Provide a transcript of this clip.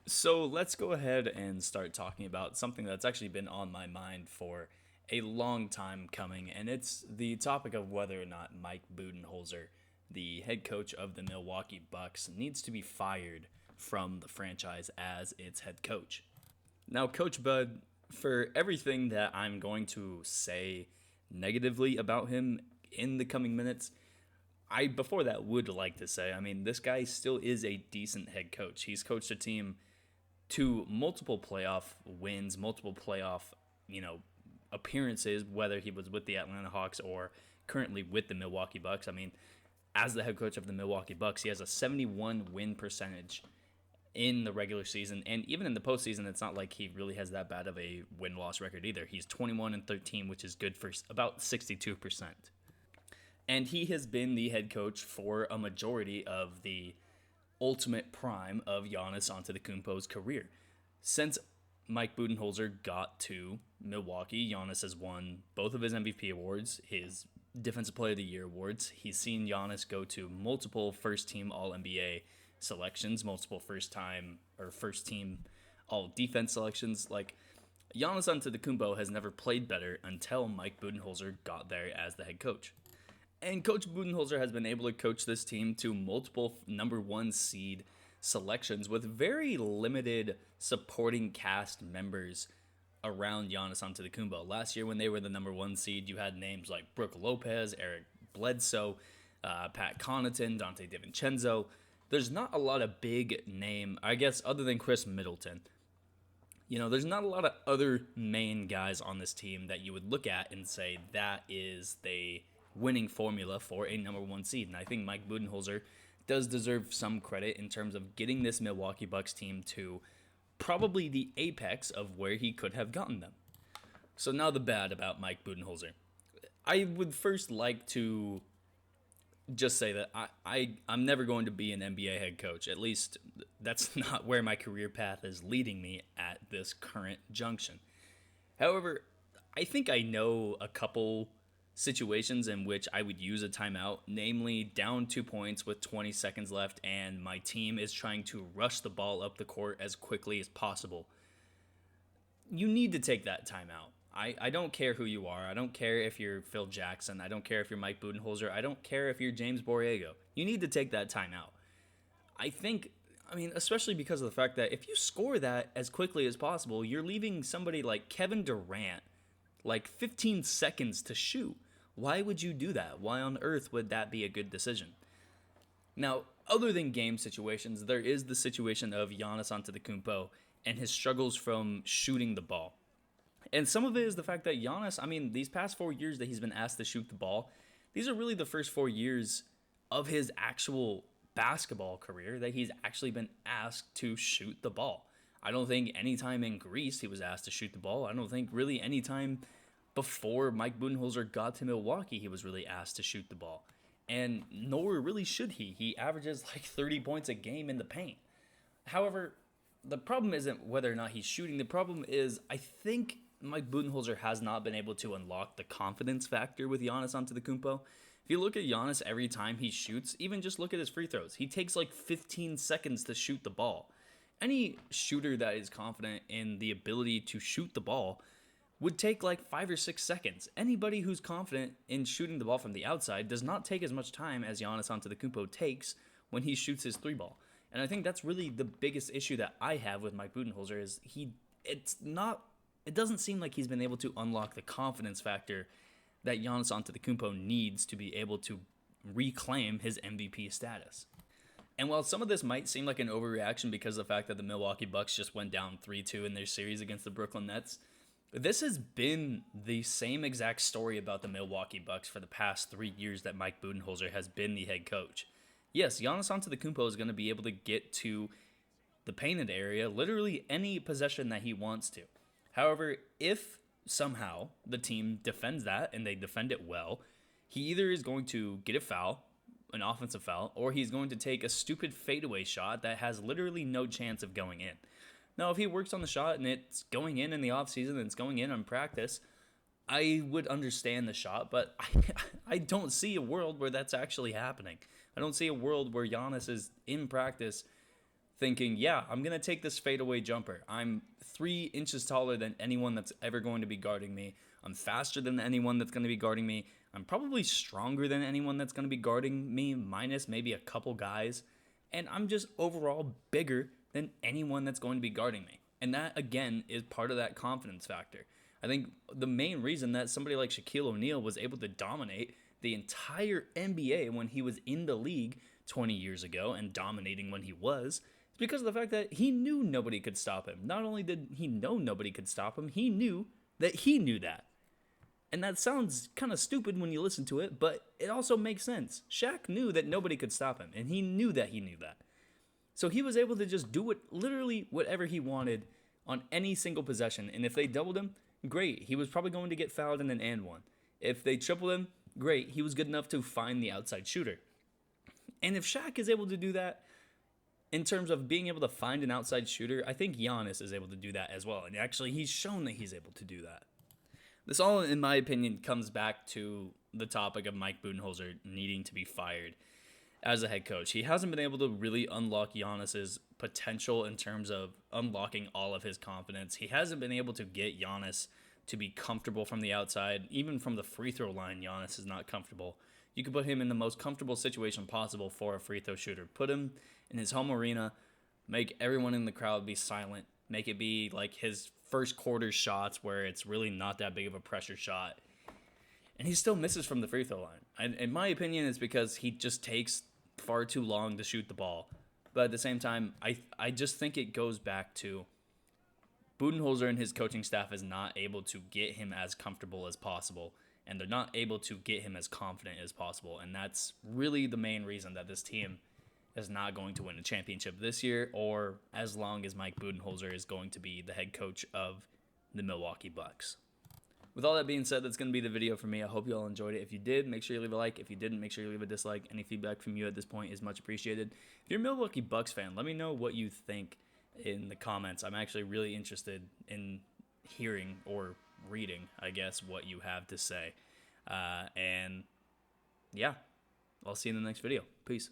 So let's go ahead and start talking about something that's actually been on my mind for a long time coming, and it's the topic of whether or not Mike Budenholzer, the head coach of the Milwaukee Bucks, needs to be fired from the franchise as its head coach. Now, Coach Bud, for everything that I'm going to say negatively about him in the coming minutes, I before that would like to say, this guy still is a decent head coach. He's coached a team to multiple playoff wins, multiple playoff, appearances, whether he was with the Atlanta Hawks or currently with the Milwaukee Bucks. As the head coach of the Milwaukee Bucks, he has a 71 win percentage in the regular season, and even in the postseason, it's not like he really has that bad of a win-loss record either. He's 21-13, which is good for about 62%. And he has been the head coach for a majority of the ultimate prime of Giannis Antetokounmpo's career. Since Mike Budenholzer got to Milwaukee, Giannis has won both of his MVP awards, his Defensive Player of the Year awards. He's seen Giannis go to multiple first-team All-NBA selections, multiple first-team All-Defense selections. Giannis Antetokounmpo has never played better until Mike Budenholzer got there as the head coach. And Coach Budenholzer has been able to coach this team to multiple number one seed selections with very limited supporting cast members around Giannis Antetokounmpo. Last year, when they were the number one seed, you had names like Brook Lopez, Eric Bledsoe, Pat Connaughton, Dante DiVincenzo. There's not a lot of big name, I guess, other than Chris Middleton. There's not a lot of other main guys on this team that you would look at and say that is the winning formula for a number one seed. And I think Mike Budenholzer does deserve some credit in terms of getting this Milwaukee Bucks team to probably the apex of where he could have gotten them. So now the bad about Mike Budenholzer. I would first like to just say that I'm never going to be an NBA head coach. At least that's not where my career path is leading me at this current junction. However, I think I know a couple situations in which I would use a timeout, namely down 2 points with 20 seconds left and my team is trying to rush the ball up the court as quickly as possible. You need to take that timeout. I don't care who you are. I don't care if you're Phil Jackson. I don't care if you're Mike Budenholzer. I don't care if you're James Borrego. You need to take that timeout. Especially because of the fact that if you score that as quickly as possible, you're leaving somebody like Kevin Durant 15 seconds to shoot. Why would you do that? Why on earth would that be a good decision? Now, other than game situations, there is the situation of Giannis Antetokounmpo and his struggles from shooting the ball. And some of it is the fact that Giannis, these past 4 years that he's been asked to shoot the ball, these are really the first 4 years of his actual basketball career that he's actually been asked to shoot the ball. I don't think any time in Greece he was asked to shoot the ball. I don't think really any time before Mike Budenholzer got to Milwaukee he was really asked to shoot the ball. And nor really should he. He averages 30 points a game in the paint. However, the problem isn't whether or not he's shooting. The problem is I think Mike Budenholzer has not been able to unlock the confidence factor with Giannis Antetokounmpo. If you look at Giannis every time he shoots, even just look at his free throws, he takes 15 seconds to shoot the ball. Any shooter that is confident in the ability to shoot the ball would take 5 or 6 seconds. Anybody who's confident in shooting the ball from the outside does not take as much time as Giannis Antetokounmpo takes when he shoots his three ball. And I think that's really the biggest issue that I have with Mike Budenholzer is it doesn't seem like he's been able to unlock the confidence factor that Giannis Antetokounmpo needs to be able to reclaim his MVP status. And while some of this might seem like an overreaction because of the fact that the Milwaukee Bucks just went down 3-2 in their series against the Brooklyn Nets, this has been the same exact story about the Milwaukee Bucks for the past 3 years that Mike Budenholzer has been the head coach. Yes, Giannis Antetokounmpo is going to be able to get to the painted area literally any possession that he wants to. However, if somehow the team defends that and they defend it well, he either is going to get a foul, an offensive foul, or he's going to take a stupid fadeaway shot that has literally no chance of going in. Now, if he works on the shot and it's going in the offseason and it's going in practice, I would understand the shot, but I don't see a world where that's actually happening. I don't see a world where Giannis is in practice thinking, yeah, I'm going to take this fadeaway jumper. I'm 3 inches taller than anyone that's ever going to be guarding me. I'm faster than anyone that's going to be guarding me. I'm probably stronger than anyone that's going to be guarding me, minus maybe a couple guys. And I'm just overall bigger than anyone that's going to be guarding me. And that, again, is part of that confidence factor. I think the main reason that somebody like Shaquille O'Neal was able to dominate the entire NBA when he was in the league 20 years ago and dominating when he was, is because of the fact that he knew nobody could stop him. Not only did he know nobody could stop him, he knew that he knew that. And that sounds kind of stupid when you listen to it, but it also makes sense. Shaq knew that nobody could stop him, and he knew that he knew that. So he was able to just do it, literally whatever he wanted on any single possession. And if they doubled him, great. He was probably going to get fouled in an and one. If they tripled him, great. He was good enough to find the outside shooter. And if Shaq is able to do that, in terms of being able to find an outside shooter, I think Giannis is able to do that as well. And actually, he's shown that he's able to do that. This all, in my opinion, comes back to the topic of Mike Budenholzer needing to be fired as a head coach. He hasn't been able to really unlock Giannis's potential in terms of unlocking all of his confidence. He hasn't been able to get Giannis to be comfortable from the outside. Even from the free throw line, Giannis is not comfortable. You could put him in the most comfortable situation possible for a free throw shooter. Put him in his home arena, make everyone in the crowd be silent, make it be like his first quarter shots where it's really not that big of a pressure shot. And he still misses from the free throw line. And in my opinion, it's because he just takes far too long to shoot the ball. But at the same time, I just think it goes back to Budenholzer and his coaching staff is not able to get him as comfortable as possible. And they're not able to get him as confident as possible. And that's really the main reason that this team is not going to win a championship this year, or as long as Mike Budenholzer is going to be the head coach of the Milwaukee Bucks. With all that being said, that's going to be the video for me. I hope you all enjoyed it. If you did, make sure you leave a like. If you didn't, make sure you leave a dislike. Any feedback from you at this point is much appreciated. If you're a Milwaukee Bucks fan, let me know what you think in the comments. I'm actually really interested in hearing or reading, I guess, what you have to say. And yeah, I'll see you in the next video. Peace.